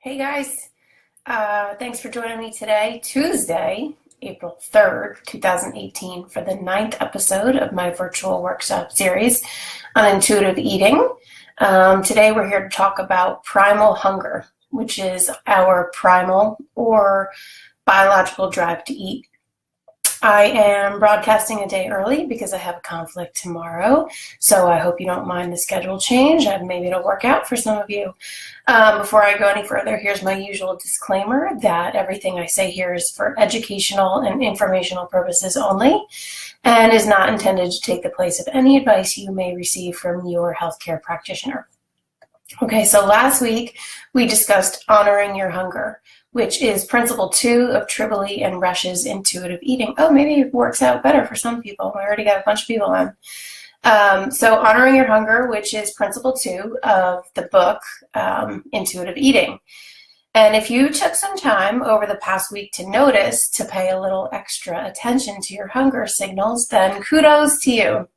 Hey guys, thanks for joining me today, Tuesday, April 3rd, 2018, for the ninth episode of my virtual workshop series on intuitive eating. Today we're here to talk about primal hunger, which is our primal or biological drive to eat. I am broadcasting a day early because I have a conflict tomorrow, so I hope you don't mind the schedule change, and maybe it'll work out for some of you. Before I go any further, here's my usual disclaimer that everything I say here is for educational and informational purposes only, and is not intended to take the place of any advice you may receive from your healthcare practitioner. Okay, so last week we discussed honoring your hunger, which is principle 2 of Tribole and Resch's intuitive eating. Oh, maybe it works out better for some people. I already got a bunch of people on. So honoring your hunger, which is principle 2 of the book, Intuitive Eating. And if you took some time over the past week to notice, to pay a little extra attention to your hunger signals, then kudos to you.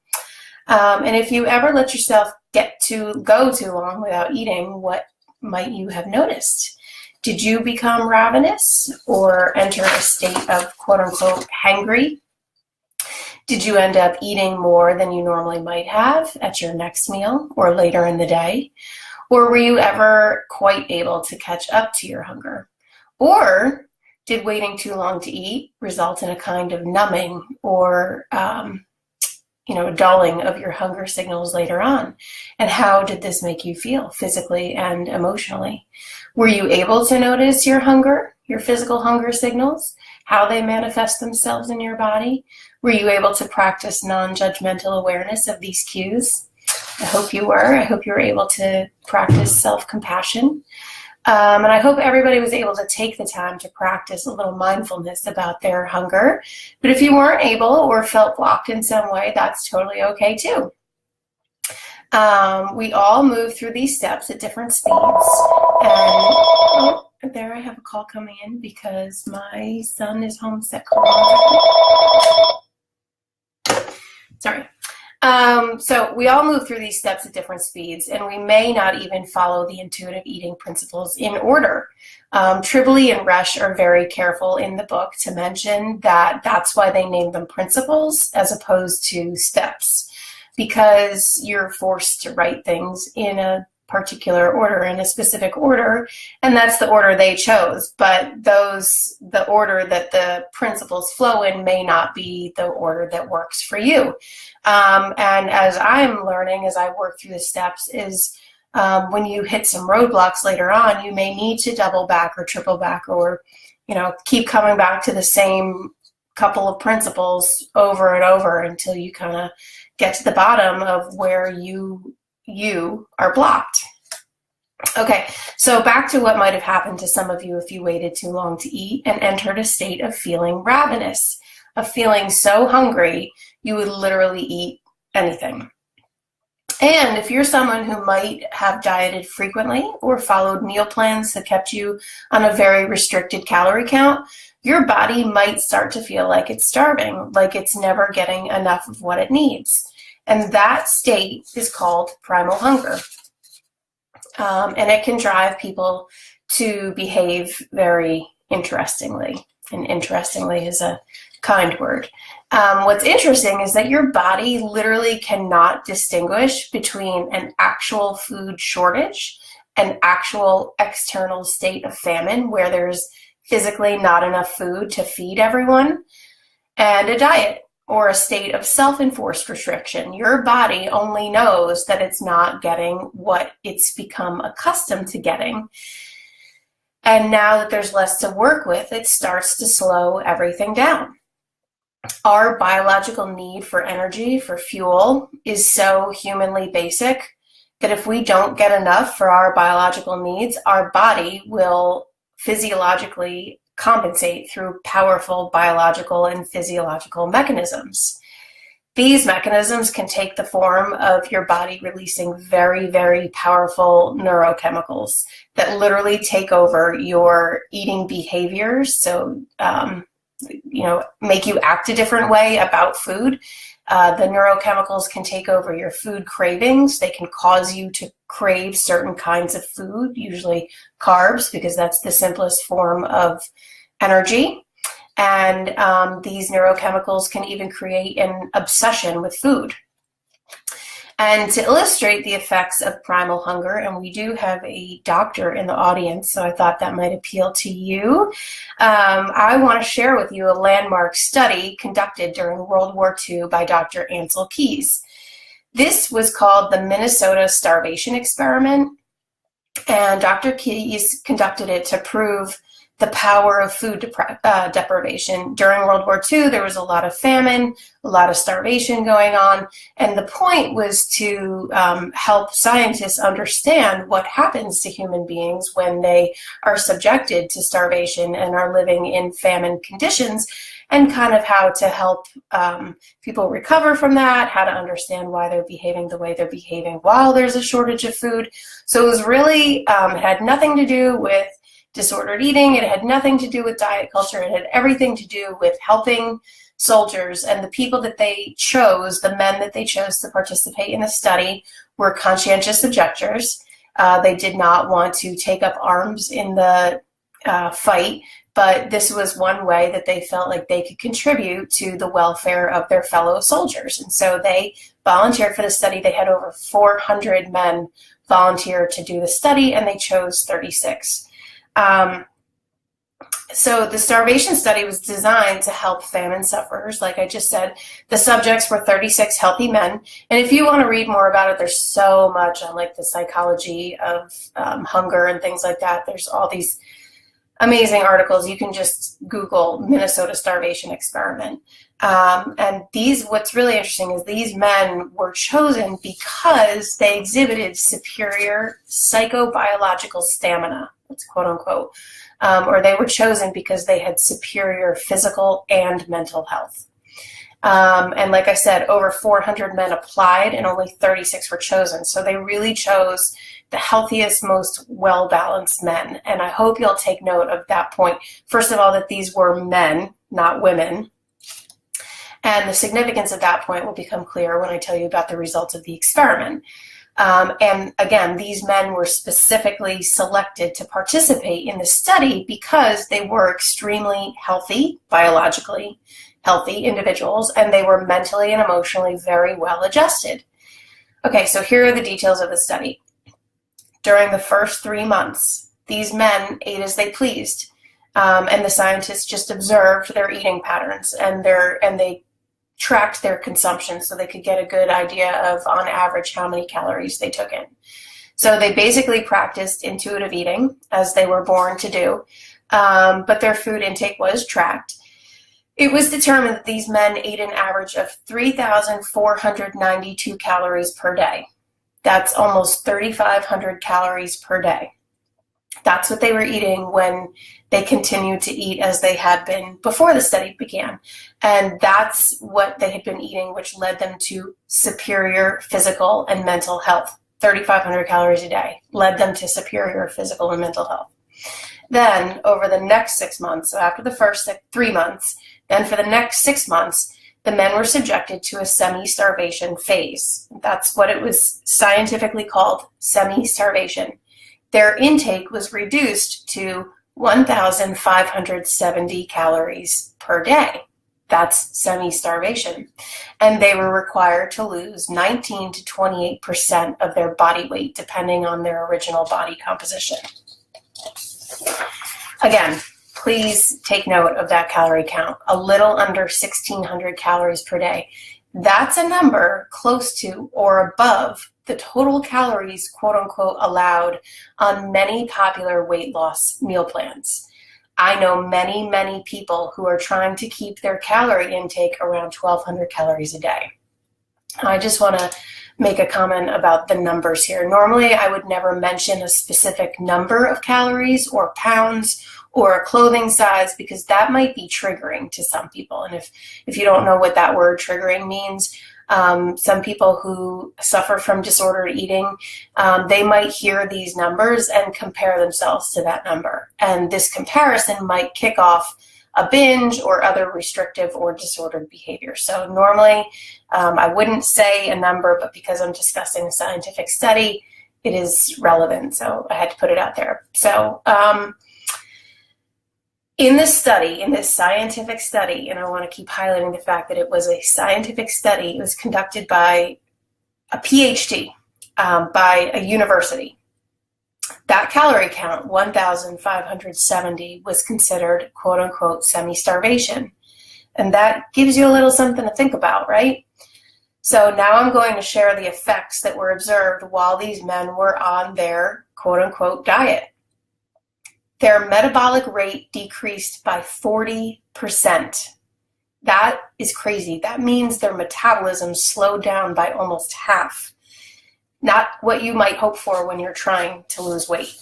And if you ever let yourself go too long without eating, what might you have noticed? Did you become ravenous or enter a state of quote-unquote hangry? Did you end up eating more than you normally might have at your next meal or later in the day? Or were you ever quite able to catch up to your hunger? Or did waiting too long to eat result in a kind of numbing or dulling of your hunger signals later on? And how did this make you feel physically and emotionally? Were you able to notice your hunger, your physical hunger signals, how they manifest themselves in your body? Were you able to practice non-judgmental awareness of these cues? I hope you were. I hope you were able to practice self-compassion. And I hope everybody was able to take the time to practice a little mindfulness about their hunger. But if you weren't able or felt blocked in some way, that's totally okay too. We all move through these steps at different speeds. And there I have a call coming in because my son is homesick. Sorry. So we all move through these steps at different speeds, and we may not even follow the intuitive eating principles in order. Tribole and Resch are very careful in the book to mention that that's why they name them principles as opposed to steps, because you're forced to write things in a particular order, in a specific order, and that's the order they chose. But the order that the principles flow in may not be the order that works for you. And as I'm learning, as I work through the steps, is when you hit some roadblocks later on, you may need to double back or triple back, or keep coming back to the same couple of principles over and over until you kind of get to the bottom of where you are blocked. Okay, so back to what might have happened to some of you if you waited too long to eat and entered a state of feeling ravenous, of feeling so hungry you would literally eat anything. And if you're someone who might have dieted frequently or followed meal plans that kept you on a very restricted calorie count, your body might start to feel like it's starving, like it's never getting enough of what it needs. And that state is called primal hunger. And it can drive people to behave very interestingly. And interestingly is a kind word. What's interesting is that your body literally cannot distinguish between an actual food shortage, an actual external state of famine where there's physically not enough food to feed everyone, and a diet or a state of self-enforced restriction. Your body only knows that it's not getting what it's become accustomed to getting. And now that there's less to work with, it starts to slow everything down. Our biological need for energy, for fuel, is so humanly basic that if we don't get enough for our biological needs, our body will physiologically compensate through powerful biological and physiological mechanisms. These mechanisms can take the form of your body releasing very, very powerful neurochemicals that literally take over your eating behaviors. So, make you act a different way about food. The neurochemicals can take over your food cravings. They can cause you to crave certain kinds of food, usually carbs, because that's the simplest form of energy. And these neurochemicals can even create an obsession with food. And to illustrate the effects of primal hunger, and we do have a doctor in the audience, so I thought that might appeal to you, I want to share with you a landmark study conducted during World War II by Dr. Ansel Keys. This was called the Minnesota Starvation Experiment, and Dr. Keys conducted it to prove the power of food deprivation. During World War II, there was a lot of famine, a lot of starvation going on, and the point was to help scientists understand what happens to human beings when they are subjected to starvation and are living in famine conditions, and kind of how to help people recover from that, how to understand why they're behaving the way they're behaving while there's a shortage of food. So it was really, it had nothing to do with disordered eating. It had nothing to do with diet culture. It had everything to do with helping soldiers, and the people that they chose, the men that they chose to participate in the study, were conscientious objectors. They did not want to take up arms in the fight, but this was one way that they felt like they could contribute to the welfare of their fellow soldiers. And so they volunteered for the study. They had over 400 men volunteer to do the study, and they chose 36. So the starvation study was designed to help famine sufferers. Like I just said, the subjects were 36 healthy men. And if you want to read more about it, there's so much on like the psychology of hunger and things like that. There's all these amazing articles. You can just Google Minnesota Starvation Experiment. And what's really interesting is these men were chosen because they exhibited superior psychobiological stamina, let's quote unquote, or they were chosen because they had superior physical and mental health. And like I said, over 400 men applied and only 36 were chosen. So they really chose the healthiest, most well-balanced men. And I hope you'll take note of that point. First of all, that these were men, not women. And the significance of that point will become clear when I tell you about the results of the experiment. And again, these men were specifically selected to participate in the study because they were extremely healthy, biologically healthy individuals, and they were mentally and emotionally very well adjusted. Okay, so here are the details of the study. During the first 3 months, these men ate as they pleased, and the scientists just observed their eating patterns, and they tracked their consumption so they could get a good idea of, on average, how many calories they took in. So they basically practiced intuitive eating, as they were born to do, but their food intake was tracked. It was determined that these men ate an average of 3,492 calories per day. That's almost 3,500 calories per day. That's what they were eating when they continued to eat as they had been before the study began. And that's what they had been eating, which led them to superior physical and mental health. 3,500 calories a day led them to superior physical and mental health. Then over the next 6 months, so after the first 3 months, then for the next 6 months, the men were subjected to a semi-starvation phase. That's what it was scientifically called, semi-starvation. Their intake was reduced to 1,570 calories per day. That's semi-starvation. And they were required to lose 19 to 28% of their body weight, depending on their original body composition. Again, please take note of that calorie count, a little under 1,600 calories per day. That's a number close to or above the total calories, quote unquote, allowed on many popular weight loss meal plans. I know many, many people who are trying to keep their calorie intake around 1,200 calories a day. I just want to make a comment about the numbers here. Normally, I would never mention a specific number of calories or pounds or a clothing size, because that might be triggering to some people. And if you don't know what that word triggering means, some people who suffer from disordered eating, they might hear these numbers and compare themselves to that number. And this comparison might kick off a binge or other restrictive or disordered behavior. So normally I wouldn't say a number, but because I'm discussing a scientific study, it is relevant. So I had to put it out there. So in this study, in this scientific study, and I want to keep highlighting the fact that it was a scientific study, it was conducted by a PhD by a university. That calorie count, 1,570, was considered quote unquote semi-starvation. And that gives you a little something to think about, right? So now I'm going to share the effects that were observed while these men were on their quote unquote diet. Their metabolic rate decreased by 40%. That is crazy. That means their metabolism slowed down by almost half. Not what you might hope for when you're trying to lose weight.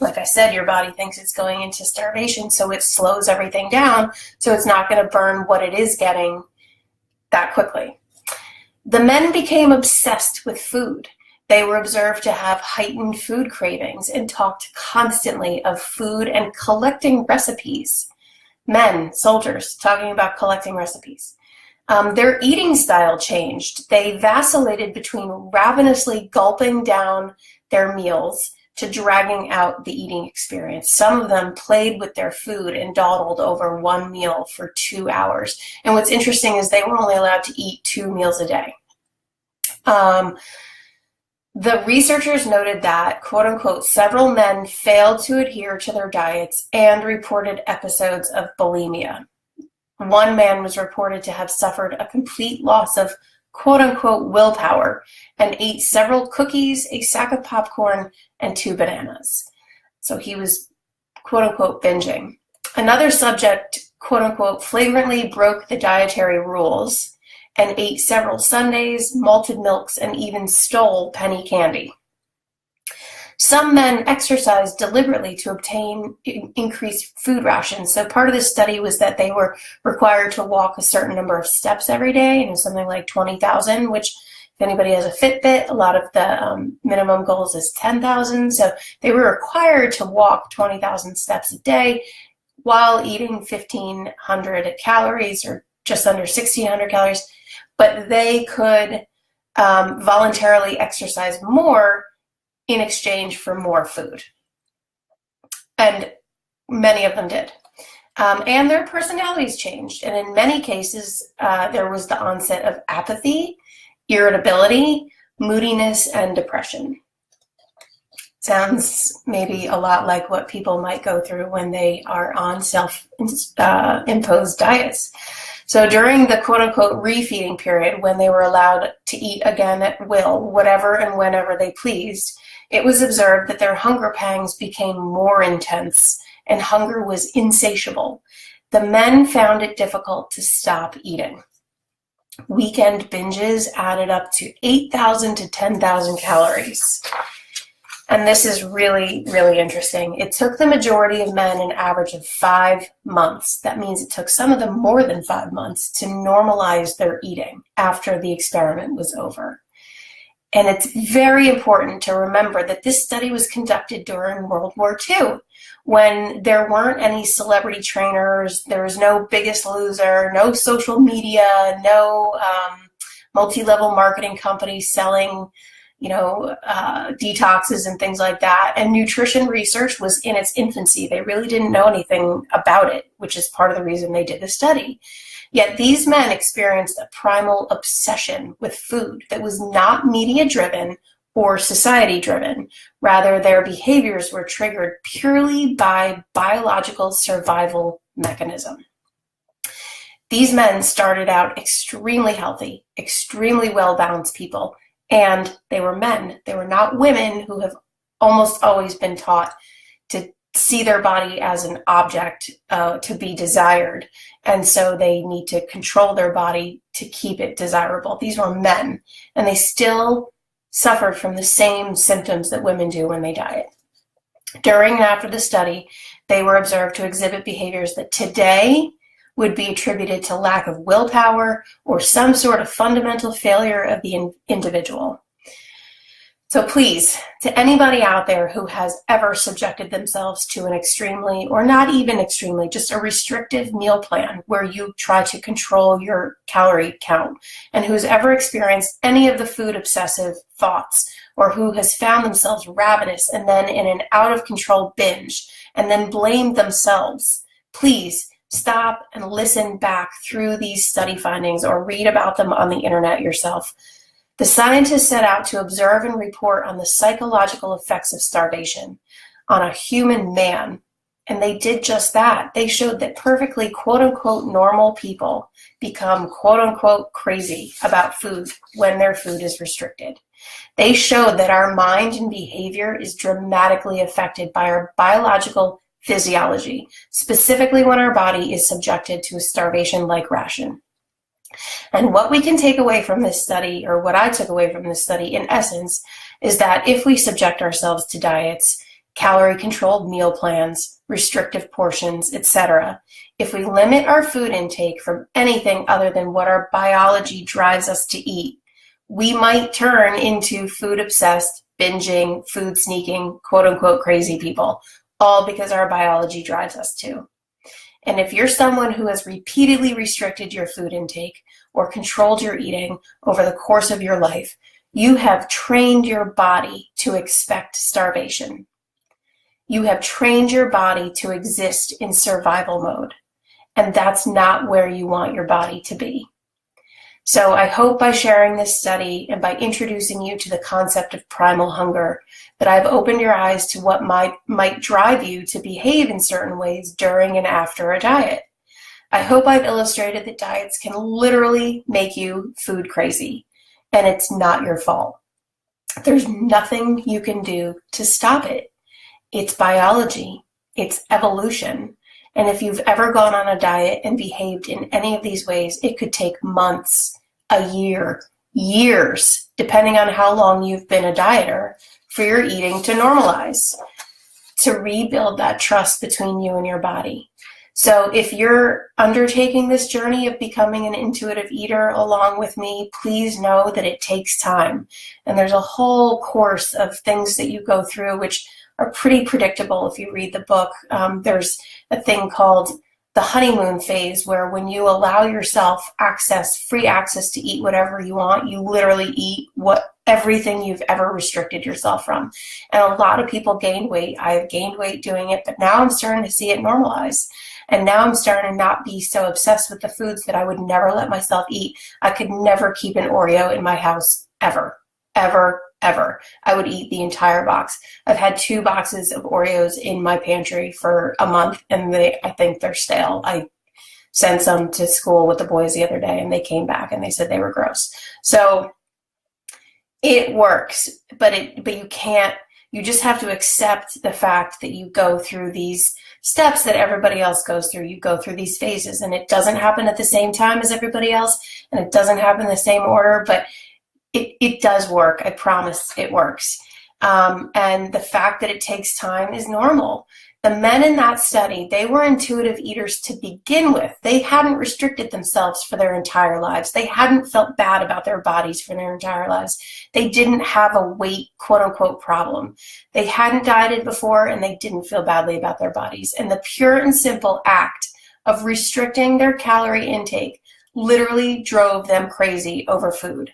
Like I said, your body thinks it's going into starvation, so it slows everything down, so it's not going to burn what it is getting that quickly. The men became obsessed with food. They were observed to have heightened food cravings and talked constantly of food and collecting recipes. Men, soldiers, talking about collecting recipes. Their eating style changed. They vacillated between ravenously gulping down their meals to dragging out the eating experience. Some of them played with their food and dawdled over one meal for 2 hours. And what's interesting is they were only allowed to eat 2 meals a day. The researchers noted that, quote unquote, several men failed to adhere to their diets and reported episodes of bulimia. One man was reported to have suffered a complete loss of quote unquote willpower and ate several cookies, a sack of popcorn, and 2 bananas. So he was quote unquote binging. Another subject, quote unquote, flagrantly broke the dietary rules and ate several sundaes, malted milks, and even stole penny candy. Some men exercised deliberately to obtain increased food rations. So part of this study was that they were required to walk a certain number of steps every day, and it was something like 20,000, which if anybody has a Fitbit, a lot of the minimum goals is 10,000. So they were required to walk 20,000 steps a day while eating 1,500 calories or just under 1,600 calories. But they could voluntarily exercise more in exchange for more food. And many of them did. And their personalities changed. And in many cases, there was the onset of apathy, irritability, moodiness, and depression. Sounds maybe a lot like what people might go through when they are on self-imposed diets. So during the quote-unquote refeeding period, when they were allowed to eat again at will, whatever and whenever they pleased, it was observed that their hunger pangs became more intense and hunger was insatiable. The men found it difficult to stop eating. Weekend binges added up to 8,000 to 10,000 calories. And this is really, really interesting. It took the majority of men an average of 5 months. That means it took some of them more than 5 months to normalize their eating after the experiment was over. And it's very important to remember that this study was conducted during World War II, when there weren't any celebrity trainers, there was no Biggest Loser, no social media, no multi-level marketing companies selling detoxes and things like that. And nutrition research was in its infancy. They really didn't know anything about it, which is part of the reason they did the study. Yet these men experienced a primal obsession with food that was not media-driven or society-driven. Rather, their behaviors were triggered purely by biological survival mechanism. These men started out extremely healthy, extremely well-balanced people, and they were men. They were not women who have almost always been taught to see their body as an object to be desired. And so they need to control their body to keep it desirable. These were men, and they still suffered from the same symptoms that women do when they diet. During and after the study, they were observed to exhibit behaviors that today would be attributed to lack of willpower or some sort of fundamental failure of the individual. So please, to anybody out there who has ever subjected themselves to an extremely, or not even extremely, just a restrictive meal plan where you try to control your calorie count, and who's ever experienced any of the food obsessive thoughts, or who has found themselves ravenous and then in an out of control binge and then blamed themselves, please stop and listen back through these study findings or read about them on the internet yourself. The scientists set out to observe and report on the psychological effects of starvation on a human man, and they did just that. They showed that perfectly quote-unquote normal people become quote-unquote crazy about food when their food is restricted. They showed that our mind and behavior is dramatically affected by our biological physiology, specifically when our body is subjected to a starvation-like ration. And what we can take away from this study, or what I took away from this study in essence, is that if we subject ourselves to diets, calorie-controlled meal plans, restrictive portions, etc., if we limit our food intake from anything other than what our biology drives us to eat, we might turn into food-obsessed, binging, food-sneaking, quote-unquote crazy people, all because our biology drives us to. And if you're someone who has repeatedly restricted your food intake or controlled your eating over the course of your life, you have trained your body to expect starvation. You have trained your body to exist in survival mode, and that's not where you want your body to be. So I hope by sharing this study and by introducing you to the concept of primal hunger that I've opened your eyes to what might drive you to behave in certain ways during and after a diet. I hope I've illustrated that diets can literally make you food crazy, and it's not your fault. There's nothing you can do to stop it. It's biology. It's evolution. And if you've ever gone on a diet and behaved in any of these ways, it could take months, a year, years, depending on how long you've been a dieter, for your eating to normalize, to rebuild that trust between you and your body. So if you're undertaking this journey of becoming an intuitive eater along with me, please know that it takes time. And there's a whole course of things that you go through which are pretty predictable if you read the book. There's a thing called the honeymoon phase, where when you allow yourself free access to eat whatever you want, you literally eat everything you've ever restricted yourself from. And a lot of people gain weight. I have gained weight doing it, but now I'm starting to see it normalize. And now I'm starting to not be so obsessed with the foods that I would never let myself eat. I could never keep an Oreo in my house ever, ever, ever. I would eat the entire box. I've had 2 boxes of Oreos in my pantry for a month, and I think they're stale. I sent some to school with the boys the other day, and they came back and they said they were gross. So it works, but you can't. You just have to accept the fact that you go through these steps that everybody else goes through. You go through these phases, and it doesn't happen at the same time as everybody else, and it doesn't happen in the same order, but it does work. I promise it works. And the fact that it takes time is normal. The men in that study, they were intuitive eaters to begin with. They hadn't restricted themselves for their entire lives. They hadn't felt bad about their bodies for their entire lives. They didn't have a weight, quote unquote, problem. They hadn't dieted before, and they didn't feel badly about their bodies. And the pure and simple act of restricting their calorie intake literally drove them crazy over food.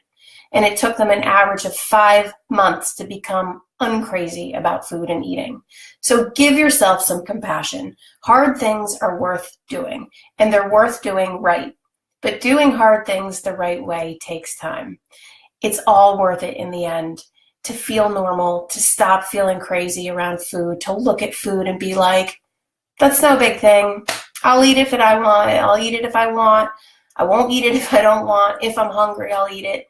And it took them an average of 5 months to become uncrazy about food and eating. So give yourself some compassion. Hard things are worth doing, and they're worth doing right. But doing hard things the right way takes time. It's all worth it in the end. To feel normal, to stop feeling crazy around food, to look at food and be like, that's no big thing. I'll eat it if I want it. I'll eat it if I want. I won't eat it if I don't want. If I'm hungry, I'll eat it.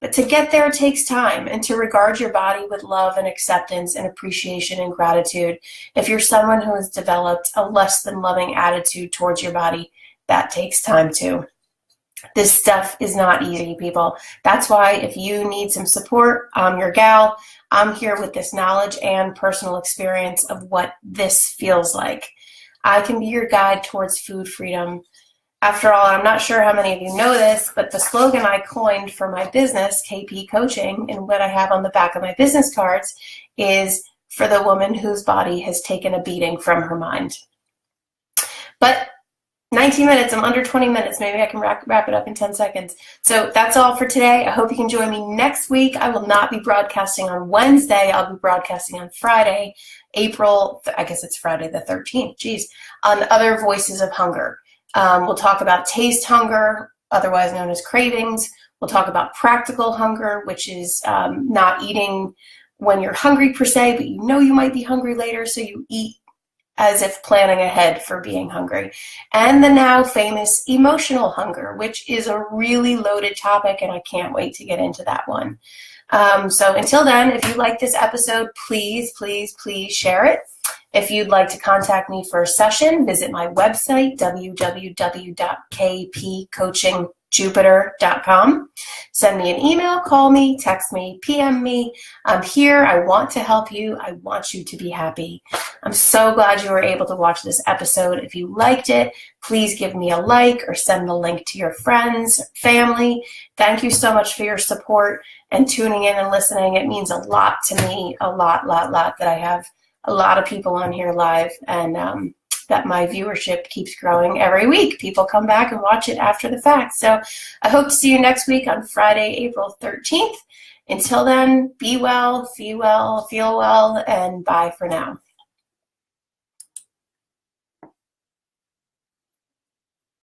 But to get there takes time, and to regard your body with love and acceptance and appreciation and gratitude. If you're someone who has developed a less than loving attitude towards your body, that takes time too. This stuff is not easy, people. That's why if you need some support, I'm your gal. I'm here with this knowledge and personal experience of what this feels like. I can be your guide towards food freedom. After all, I'm not sure how many of you know this, but the slogan I coined for my business, KP Coaching, and what I have on the back of my business cards is for the woman whose body has taken a beating from her mind. But 19 minutes, I'm under 20 minutes. Maybe I can wrap it up in 10 seconds. So that's all for today. I hope you can join me next week. I will not be broadcasting on Wednesday. I'll be broadcasting on Friday, I guess it's Friday the 13th, on Other Voices of Hunger. We'll talk about taste hunger, otherwise known as cravings. We'll talk about practical hunger, which is not eating when you're hungry per se, but you know you might be hungry later, so you eat as if planning ahead for being hungry. And the now famous emotional hunger, which is a really loaded topic, and I can't wait to get into that one. So until then, if you like this episode, please, please, please share it. If you'd like to contact me for a session, visit my website, www.kpcoachingjupiter.com. Send me an email, call me, text me, PM me. I'm here. I want to help you. I want you to be happy. I'm so glad you were able to watch this episode. If you liked it, please give me a like or send the link to your friends, family. Thank you so much for your support and tuning in and listening. It means a lot to me, a lot that I have a lot of people on here live, and that my viewership keeps growing every week. People come back and watch it after the fact. So I hope to see you next week on Friday, April 13th. Until then, be well, feel well, and bye for now.